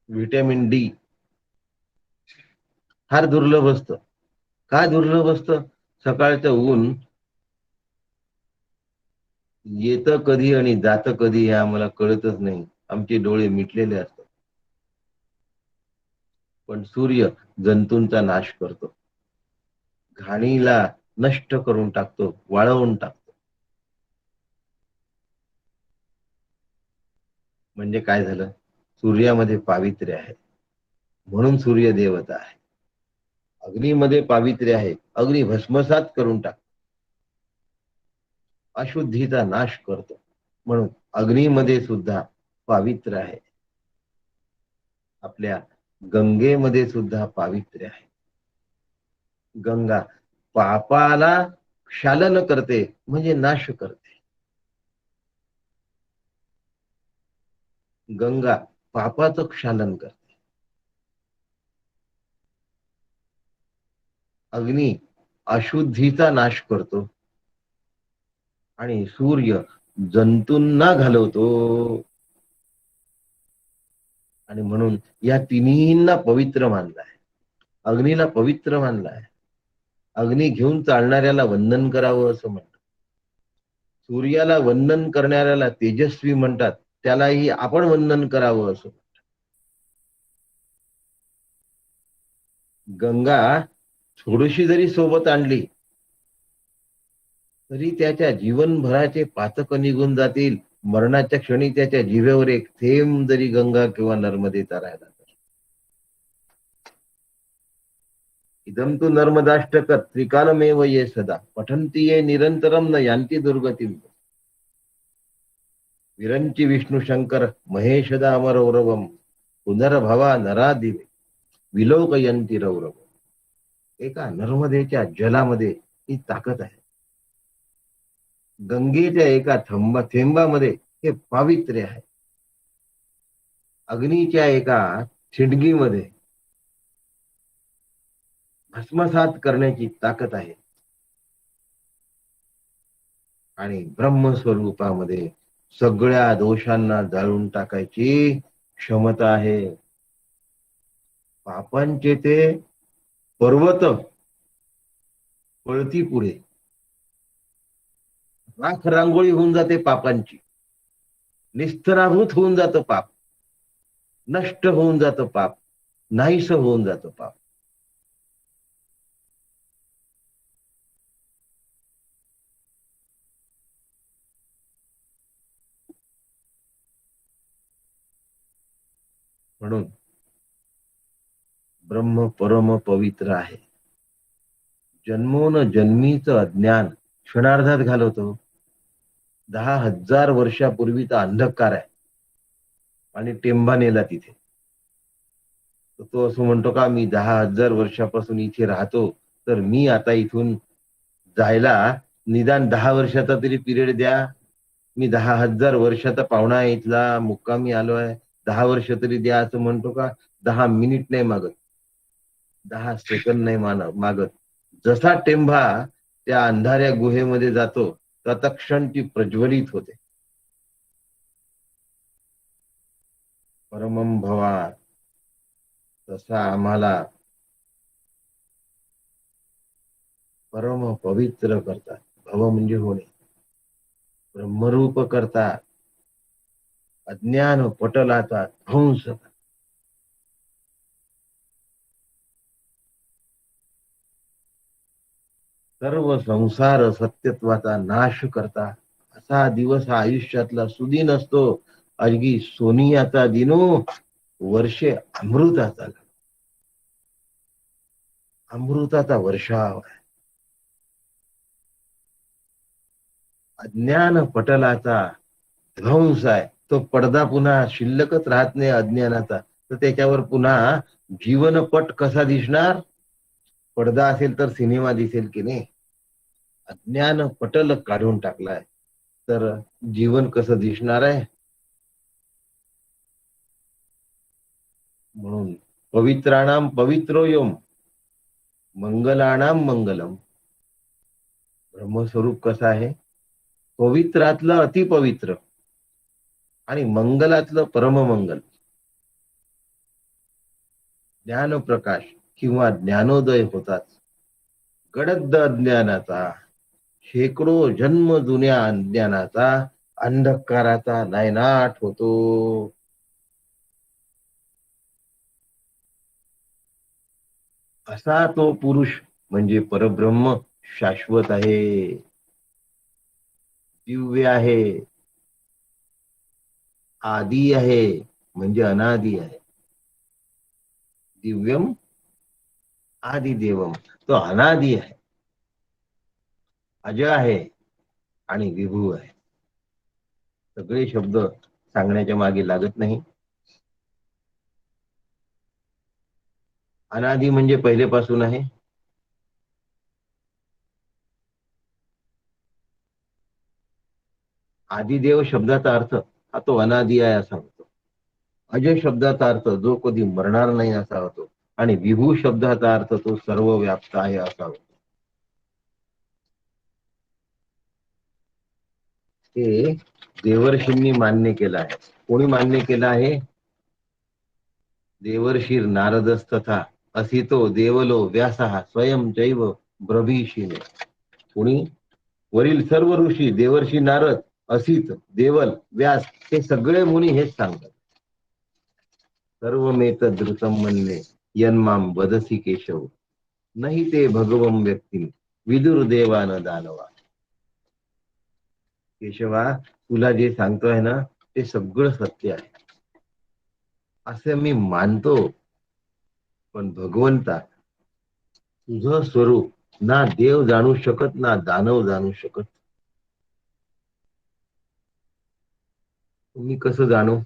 व्हिटॅमिन डी फार दुर्लभ असतं. का दुर्लभ असतं? सकाळचं ऊन येतं कधी आणि जातं कधी हे आम्हाला कळतच नाही. आमचे डोळे मिटलेले असतात. पण सूर्य जंतूंचा नाश करतो, घाणीला नष्ट करून टाकतो, वाळवून टाकतो. म्हणजे काय झालं? सूर्यामध्ये पावित्र्य आहे, म्हणून सूर्य देवता आहे. अग्नीमध्ये पावित्र्य आहे, अग्नी भस्मसात करून टाकतो, अशुद्धीचा नाश करतो. म्हणून अग्नीमध्ये सुद्धा पावित्र्य आहे. आपल्या गंगेमध्ये सुद्धा पावित्र्य आहे. गंगा पापाला क्षालन करते, म्हणजे नाश करते. गंगा पापाचं क्षालन करते. अग्नी अशुद्धीचा नाश करतो आणि सूर्य जंतूंना घालवतो. आणि म्हणून या तिन्हींना पवित्र मानलं आहे. अग्नीला पवित्र मानलं आहे. अग्नी घेऊन चालणाऱ्याला वंदन करावं असं म्हणतात. सूर्याला वंदन करणाऱ्याला तेजस्वी म्हणतात, त्यालाही आपण वंदन करावं असं. गंगा थोडीशी जरी सोबत आणली तरी त्याच्या जीवनभराचे पातक निघून जातील. मरणाच्या क्षणी त्याच्या जिभेवर एक थेंब जरी गंगा किंवा नर्मदेचा राहिला तर. इदम तू नर्मदाष्टक त्रिकालमेव ये सदा पठंती ये निरंतरम न यांती दुर्गती. विरंची विष्णू शंकर महेश दामरौरवम पुनर्भवा नरादिवे विलोकयंती रौरव. एका नर्मदेच्या जलामध्ये ही ताकद आहे. गंगेच्या एका थेंबामध्ये हे पावित्र्य आहे. अग्नीच्या एका ठिणगीमध्ये भस्मसात करण्याची ताकद आहे आणि ब्रह्मस्वरूपामध्ये सगळ्या दोषांना जाळून टाकायची क्षमता आहे. पापांचे ते पर्वत पळती पुढे, राख रांगोळी होऊन जाते पापांची, निस्तराभूत होऊन जातं पाप, नष्ट होऊन जातं पाप, नाहीस होऊन जातं पाप. म्हणून ब्रह्म परम पवित्र आहे. जन्मोन जन्मीचं अज्ञान क्षणार्धात घालवतो. 10,000 वर्षापूर्वीचा अंधकार आहे आणि टेंबा नेला तिथे. तो असं म्हणतो का, मी 10,000 वर्षापासून इथे राहतो, तर मी आता इथून जायला निदान 10 वर्षाचा तरी पिरियड द्या. मी 10,000 वर्षाचा पाहुणा आहे, इथला मुक्कामी आलोय, 10 वर्ष तरी द्या असं म्हणतो का? 10 मिनिट नाही मागत, 10 सेकंद नाही मागत. जसा टेंभा त्या अंधाऱ्या गुहेमध्ये जातो तत्क्षण ती प्रज्वलित होते. परमं भवा, तसा आम्हाला परम पवित्र करतात. भव म्हणजे होणे, ब्रह्मरूप करतात, अज्ञान पटलाचा ध्वंस, सर्व संसार सत्यत्वाचा नाश करता. असा दिवस हा आयुष्यातला सुदिन असतो. अगदी सोनियाचा दिनो, वर्षे अमृताचा, अमृताचा वर्षाव आहे. अज्ञान पटलाचा ध्वंस आहे. तो पडदा पुन्हा शिल्लकच राहत नाही अज्ञानाचा, तर त्याच्यावर पुन्हा जीवनपट कसा दिसणार? पडदा असेल तर सिनेमा दिसेल की नाही? अज्ञान पटल काढून टाकलाय तर जीवन कसं दिसणार आहे? म्हणून पवित्राणाम पवित्रोयम, मंगलाणाम मंगलम. ब्रह्मस्वरूप कसं आहे? पवित्रातलं अतिपवित्र आणि मंगलातलं परममंगल. ज्ञानप्रकाश किंवा ज्ञानोदय होतात. गडद अज्ञानाचा, शेकडो जन्म जुन्या अज्ञानाचा, अंधकाराचा नायनाट होतो. असा तो पुरुष म्हणजे परब्रह्म शाश्वत आहे, दिव्य आहे, आदी आहे, म्हणजे अनादी आहे. दिव्यम आदि देवम, तो अनादी आहे, अजय आहे आणि विभू आहे. सगळे शब्द सांगण्याच्या मागे लागत नाही. अनादी म्हणजे पहिलेपासून आहे. आदिदेव शब्दाचा अर्थ हा तो अनादी आहे असा होतो. अजय शब्दाचा अर्थ जो कधी मरणार नाही असा होतो. आणि विभू शब्दाचा अर्थ तो सर्व व्याप्त आहे असा होतो. हे देवर्षींनी मान्य केलं आहे. कोणी मान्य केलं आहे? देवर्षी नारदस्तथा असितो देवलो व्यासः स्वयं जैव ब्रभीषीने. कोणी? वरील सर्व ऋषी, देवर्षी नारद, असित, देवल, व्यास हे सगळे मुनी हेच सांगतात. सर्वमेत धृतम म्हणले यन्माम वदसी केशव, नाही ते भगवम व्यक्ती विदुर्देवान दानवा. केशवा, तुला जे सांगतोय ना ते सगळं सत्य आहे असे मी मानतो. पण भगवंता, तुझं स्वरूप ना देव जाणू शकत ना दानव जाणू शकत. मी कसं जाणू?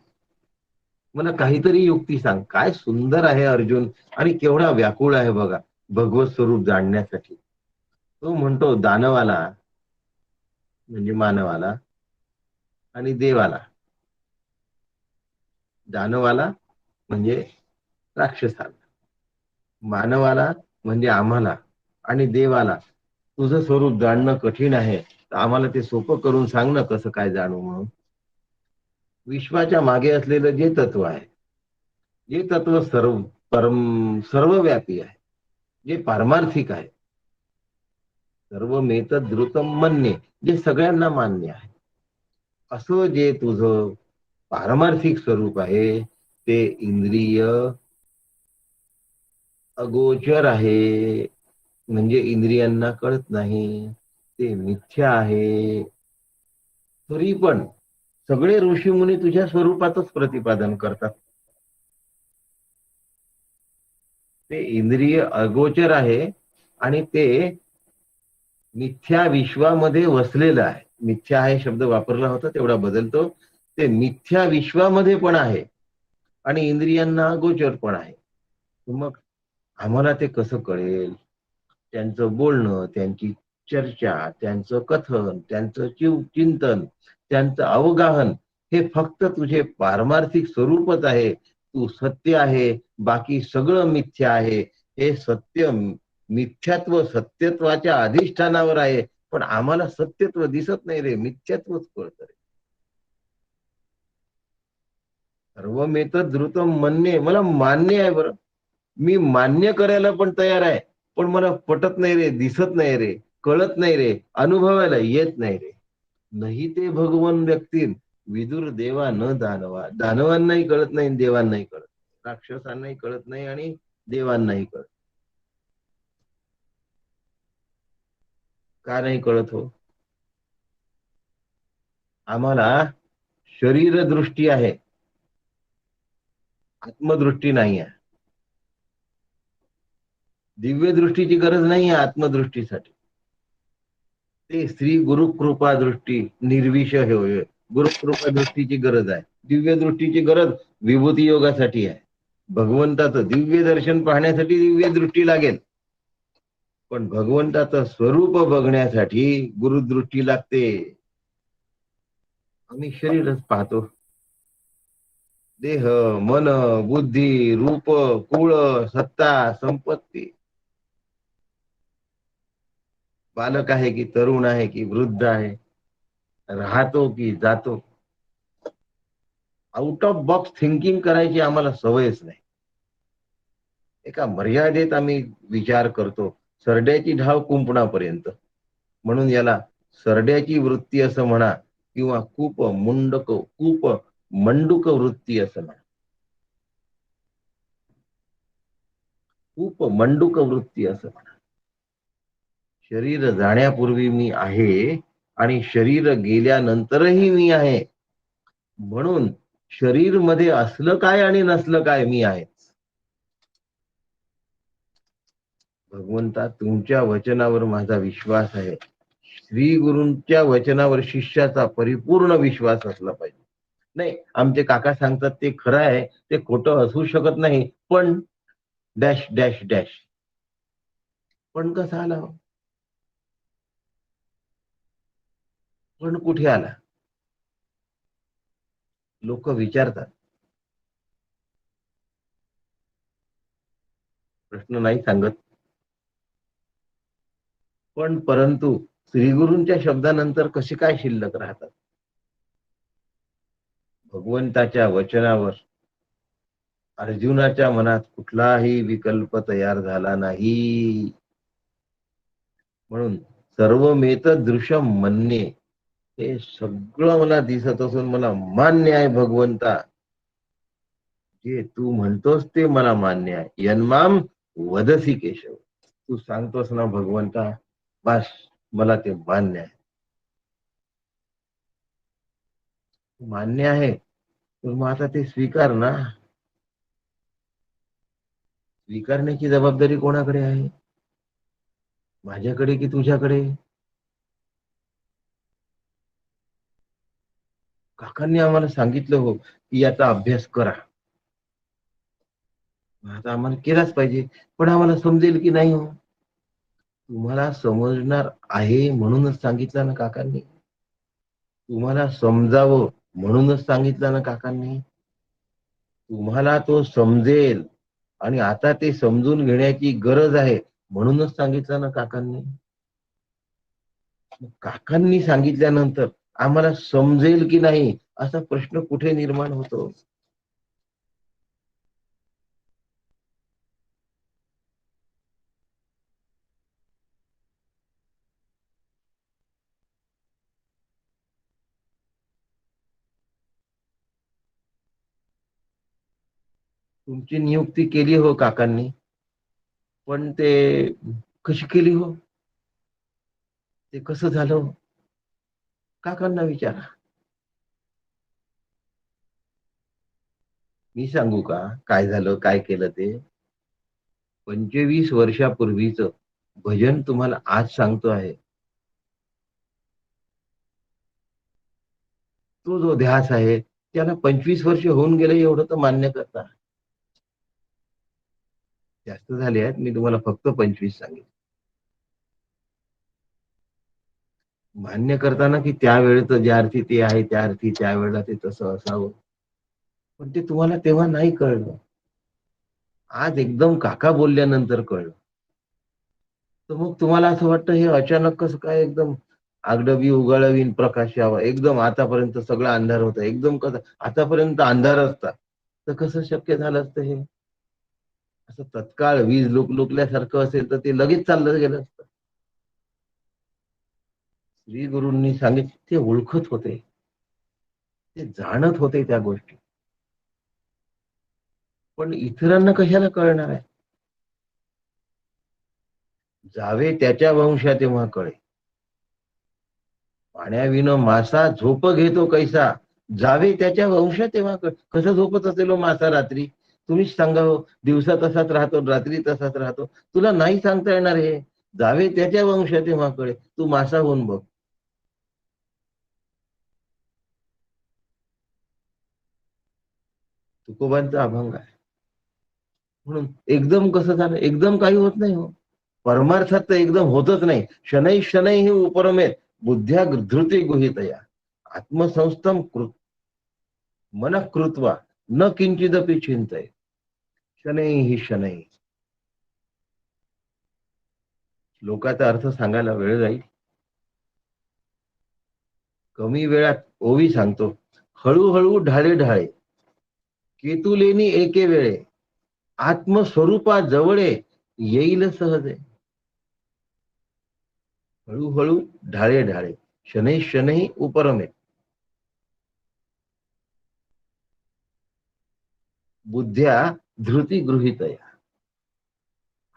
मला काहीतरी युक्ती सांग. काय सुंदर आहे अर्जुन, आणि केवढा व्याकुळ आहे बघा भगवत स्वरूप जाणण्यासाठी. तो म्हणतो दानवाला म्हणजे मानवाला, आणि देवाला. दानवाला म्हणजे राक्षसाला, मानवाला म्हणजे आम्हाला आणि देवाला तुझं स्वरूप जाणणं कठीण आहे, तर आम्हाला ते सोपं करून सांग ना कसं काय जाणू म्हणून. विश्वाच्या मागे असलेलं जे तत्व आहे, जे तत्व सर्वव्यापी आहे, जे पारमार्थिक आहे, सर्व द्रुतम म्हणणे, जे सगळ्यांना मान्य आहे, असं जे तुझं पारमार्थिक स्वरूप आहे, ते इंद्रिय अगोचर आहे, म्हणजे इंद्रियांना कळत नाही, ते मिथ्या आहे. तरी पण सगळे ऋषीमुनी तुझ्या स्वरूपातच प्रतिपादन करतात. ते इंद्रिय अगोचर आहे आणि ते मिथ्या विश्वामध्ये वसलेलं आहे. मिथ्या आहे शब्द वापरला होता तेवढा बदलतो. ते मिथ्या विश्वामध्ये पण आहे आणि इंद्रियांना अगोचर पण आहे. मग आम्हाला ते कसं कळेल? त्यांचं बोलणं, त्यांची चर्चा, त्यांचं कथन, त्यांचं चिंतन, त्यांचं अवगाहन हे फक्त तुझे पारमार्थिक स्वरूपच आहे. तू सत्य आहे, बाकी सगळं मिथ्या आहे. हे सत्य मिथ्यात्व सत्यत्वाच्या अधिष्ठानावर आहे. पण आम्हाला सत्यत्व दिसत नाही रे, मिथ्यात्वच कळत रे. सर्वमेत द्रुतम म्हणणे मला मान्य आहे बरं. मी मान्य करायला पण तयार आहे, पण मला पटत नाही रे, दिसत नाही रे, कळत नाही रे, अनुभवायला येत नाही रे. नाही ते भगवन व्यक्ती विदुर देवा न दानवा. दानवांनाही कळत नाही, देवांनाही कळत, राक्षसांनाही कळत नाही आणि देवांनाही कळत. का नाही कळत हो? आम्हाला शरीर दृष्टी आहे, आत्मदृष्टी नाही आहे. दिव्य दृष्टीची गरज नाही आहे आत्मदृष्टीसाठी. ते श्री गुरुकृपा दृष्टी निर्विषय होय. गुरुकृपा दृष्टीची गरज आहे. दिव्य दृष्टीची गरज विभूती योगासाठी आहे. भगवंताचं दिव्य दर्शन पाहण्यासाठी दिव्य दृष्टी लागेल, पण भगवंताचं स्वरूप बघण्यासाठी गुरुदृष्टी लागते. आम्ही शरीरच पाहतो. देह, मन, बुद्धी, रूप, कुळ, सत्ता, संपत्ती, बालक आहे की तरुण आहे की वृद्ध आहे, राहतो की जातो. आउट ऑफ बॉक्स थिंकिंग करायची आम्हाला सवयच नाही. एका मर्यादेत आम्ही विचार करतो. सरड्याची ढाव कुंपणापर्यंत, म्हणून याला सरड्याची वृत्ती असं म्हणा, किंवा कूप मंडूक वृत्ती असं म्हणा. कूप मंडूक वृत्ती असं म्हणा. शरीर जाण्यापूर्वी मी आहे आणि शरीर गेल्यानंतरही मी आहे. म्हणून शरीर मध्ये असलं काय आणि नसलं काय मी आहे. भगवंता तुमच्या वचनावर माझा विश्वास आहे. श्री गुरूंच्या वचनावर शिष्याचा परिपूर्ण विश्वास असला पाहिजे. नाही, आमचे काका सांगतात ते खरं आहे, ते खोटं असू शकत नाही, पण डॅश डॅश डॅश. पण कसा आला हो? पण कुठे आला? लोक विचारतात, प्रश्न नाही सांगत. पण परंतु श्रीगुरूंच्या शब्दानंतर कसे काय शिल्लक राहतात? भगवंताच्या वचनावर अर्जुनाच्या मनात कुठलाही विकल्प तयार झाला नाही. म्हणून सर्वमेत दृश्यम म्हणणे हे सगळं मला दिसत असून मला मान्य आहे भगवंता. जे तू म्हणतोस ते मला मान्य आहे. यन्माम वदसी केशव, तू सांगतोस ना भगवंता, बस मला ते मान्य आहे. मान्य आहे तर मग आता ते स्वीकार ना. स्वीकारण्याची जबाबदारी कोणाकडे आहे? माझ्याकडे की तुझ्याकडे? काकांनी आम्हाला सांगितलं हो की याचा अभ्यास करा. आता आम्हाला केलाच पाहिजे, पण आम्हाला समजेल की नाही हो? तुम्हाला समजणार आहे म्हणूनच सांगितलं ना काकांनी. तुम्हाला समजावं म्हणूनच सांगितलं ना काकांनी. तुम्हाला तो समजेल आणि आता ते समजून घेण्याची गरज आहे म्हणूनच सांगितलं ना काकांनी. काकांनी सांगितल्यानंतर आम्हाला समजेल की नाही असा प्रश्न कुठे निर्माण होतो. तुमची नियुक्ती केली हो काकांनी, पण ते कशी केली हो, ते कसं झालं हो? काकांना विचारा. मी सांगू का काय झालं काय केलं ते. 25 वर्षापूर्वीच भजन तुम्हाला आज सांगतो आहे. तो जो ध्यास आहे त्याला 25 वर्ष होऊन गेले एवढं तर मान्य करता. जास्त झाले आहेत, मी तुम्हाला फक्त 25 सांगेन. मान्य करताना की त्यावेळेच ज्या अर्थी ते आहे त्या अर्थी त्यावेळेला ते तसं असावं, पण ते तुम्हाला तेव्हा नाही कळलं. आज एकदम काका बोलल्यानंतर कळलं. तर मग तुम्हाला असं वाटतं हे अचानक कसं काय एकदम आगडवी उगाळवीन प्रकाश यावा, एकदम आतापर्यंत सगळा अंधार होता एकदम कसं आतापर्यंत अंधार असता, तर कसं शक्य झालं असतं हे. असं तत्काळ वीज लुकलुकल्यासारखं असेल तर ते लगेच चाललं गेलं असतं. श्री गुरूंनी सांगितलं ते ओळखत होते, ते जाणत होते त्या गोष्टी, पण इतरांना कशाला कळणार आहे. जावे त्याच्या वंशा तेव्हा कळे. पाण्याविनो मासा झोप घेतो कैसा, जावे त्याच्या वंशा तेव्हा कळे. कसं झोपत असेल हो मासा रात्री, तुम्हीच सांगा हो. दिवसा तसाच राहतो रात्री तसाच राहतो, तुला नाही सांगता येणार हे. जावे त्याच्या वंशा तेव्हा कळे, तू मासा होऊन बघ. तुकोबांचा अभंग आहे. म्हणून एकदम कसं झालं, एकदम काही होत नाही हो. परमार्थात तर एकदम होतच नाही. शनै शनै ही उपरमेत बुद्ध्या धृती गुहितया आत्मसंस्थम मन कृत्वा न किंचिदपि चिंतय. शनै ही शनै. लोकांचा अर्थ सांगायला वेळ जाईल. कमी वेळात ओवी सांगतो. हळूहळू ढाळे ढाळे केतुलेनी एके वेळे आत्मस्वरूपा जवळे येईल सहजे. हळूहळू ढाळे ढाळे शनै शनै उपरमे बुद्ध्या धृती गृहीतया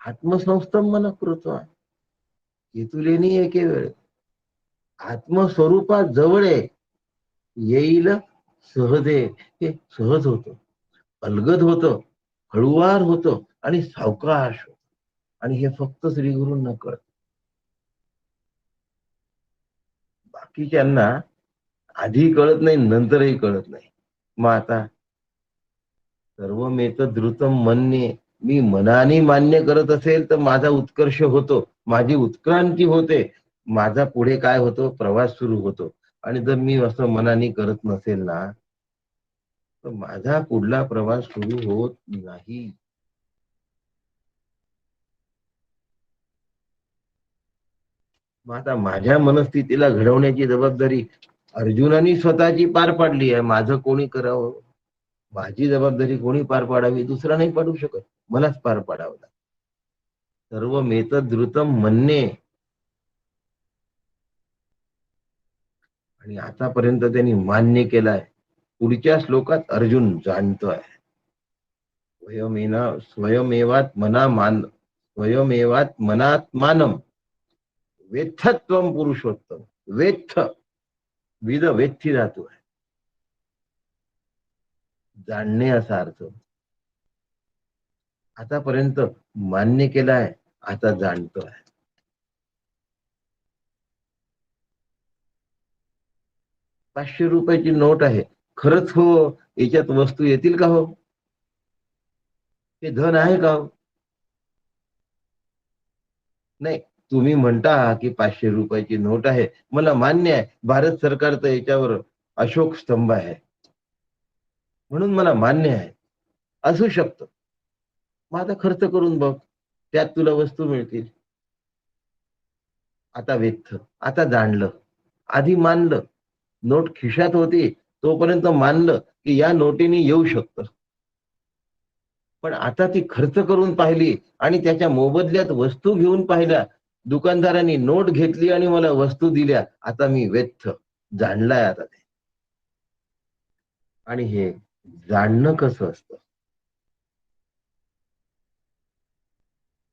आत्मसंस्थम मन कृत्वा केतुलेनी एके वेळ आत्मस्वरूपा जवळे येईल सहजे. हे सहज होतं, अलगद होतं, हळुवार होतं आणि सावकाश होतं. आणि हे फक्त श्री गुरूंना कळत. बाकीच्यांना आधी कळत नाही नंतरही कळत नाही. मग आता सर्वमेत द्रुतम म्हणणे, मी मनाने मान्य करत असेल तर माझा उत्कर्ष होतो, माझी उत्क्रांती होते, माझा पुढे काय होतो प्रवास सुरू होतो. आणि जर मी असं मनाने करत नसेल ना तर माझा पुढला प्रवास सुरू होत नाही. मग आता माझ्या मनस्थितीला घडवण्याची जबाबदारी अर्जुनाने स्वतःची पार पाडली आहे, माझं कोणी करावं. माझी जबाबदारी कोणी पार पाडावी, दुसरा नाही पाडू शकत, मलाच पार पाडावं लागतं. सर्व मेत द्रुतम म्हणणे. आणि आतापर्यंत त्यांनी मान्य केलाय. पुढच्या श्लोकात अर्जुन जाणतोय. स्वयमेना स्वयमेवात मना मान स्वयमेवात मनात मानम वेत्थत्वम पुरुषोत्तम. वेत्थ विद वेत्थी धातू आहे, जाणणे असा अर्थ. आतापर्यंत मान्य केलाय, आता जाणतोय. 500 रुपयाची नोट आहे, खरंच हो याच्यात वस्तू येतील का हो, हे धन आहे का हो? नाही. तुम्ही म्हणता की 500 रुपयाची नोट आहे, मला मान्य आहे भारत सरकारचं याच्यावर अशोक स्तंभ आहे म्हणून मला मान्य आहे, असू शकतं. मग आता खर्च करून बघ, त्यात तुला वस्तू मिळतील. आता वेत्थ, आता जाणलं. आधी मानलं, नोट खिशात होती तोपर्यंत मानलं की या नोटीने येऊ शकतं. पण आता ती खर्च करून पाहिली आणि त्याच्या मोबदल्यात वस्तू घेऊन पाहिल्या. दुकानदारांनी नोट घेतली आणि मला वस्तू दिल्या. आता मी वेत्थ, जाणलाय आता ते. आणि हे जाणणं कसं असतं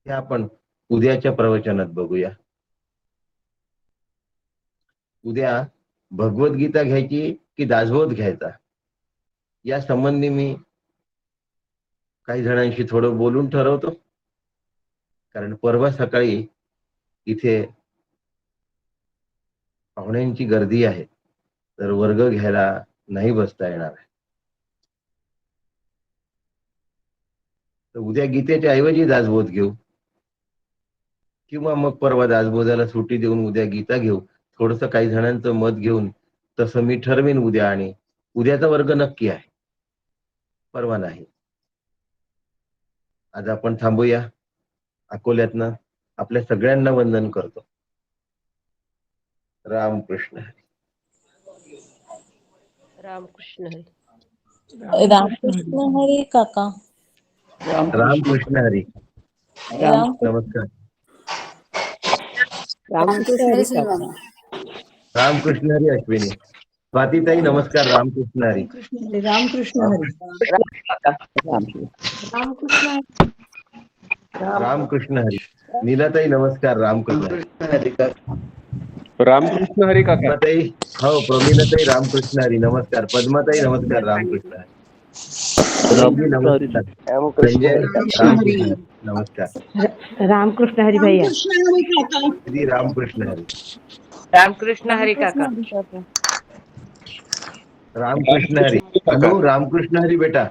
हे आपण उद्याच्या प्रवचनात बघूया. उद्या भगवद्गीता घ्यायची की दासबोध घ्यायचा या संबंधी मी काही जणांशी थोडं बोलून ठरवतो. कारण परवा सकाळी इथे पाहुण्यांची गर्दी आहे, तर वर्ग घ्यायला नाही बसता येणार आहे. तर उद्या गीतेच्या ऐवजी दासबोध घेऊ, किंवा मग परवा दासबोधाला सुट्टी देऊन उद्या गीता घेऊ. थोडस काही जणांचं मत घेऊन तसं मी ठरवेन उद्या. आणि उद्याचा वर्ग नक्की आहे, परवा नाही. आज आपण थांबूया. अकोल्यातनं आपल्या सगळ्यांना वंदन करतो. रामकृष्ण हरी. रामकृष्ण हरी. रामकृष्ण हरी काका. रामकृष्ण हरी. नमस्कार. रामकृष्ण हरी काका. रामकृष्ण हरी अश्विनी. स्वातीताई नमस्कार. रामकृष्ण हरी. रामकृष्ण हरी. रामकृष्ण हरी. नीलाताई नमस्कार. रामकृष्ण हरी. रामकृष्ण हरी काका. पद्माताई, हो प्रमिलाताई रामकृष्ण हरी नमस्कार. पद्माताई नमस्कार. रामकृष्ण हरी. नमस्कार. संजय रामकृष्ण हरी नमस्कार. रामकृष्ण हरी भैया. श्री रामकृष्ण हरी. रामकृष्ण हरी काका. रामकृष्ण हरी. अनु रामकृष्ण हरी बेटा.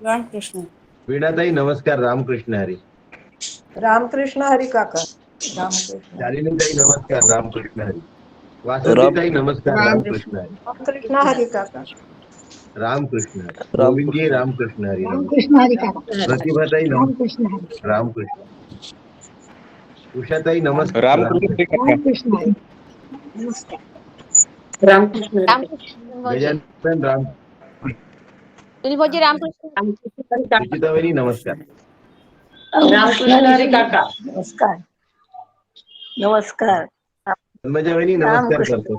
रामकृष्ण. वीणाताई नमस्कार. रामकृष्ण हरी. रामकृष्ण हरी काका. रामकृष्ण. शालिनीताई नमस्कार. रामकृष्ण हरी. वासंतीताई नमस्कार. रामकृष्ण हरी. रामकृष्ण हरी काका. रामकृष्ण हरी. गोविंदजी रामकृष्ण हरी. रामकृष्ण हरी काका. प्रतिभाताई रामकृष्ण हरी. रामकृष्ण. उषाताई नमस्कार. रामकृष्ण हरी काका. रामकृष्ण हरी. नमस्कार. रामकृष्ण. गजानन राम. रामकृष्ण. सुचितावैनी नमस्कार. रामकृष्ण हरी काका. नमस्कार. नमस्कार. पद्मजावैनी नमस्कार करतो.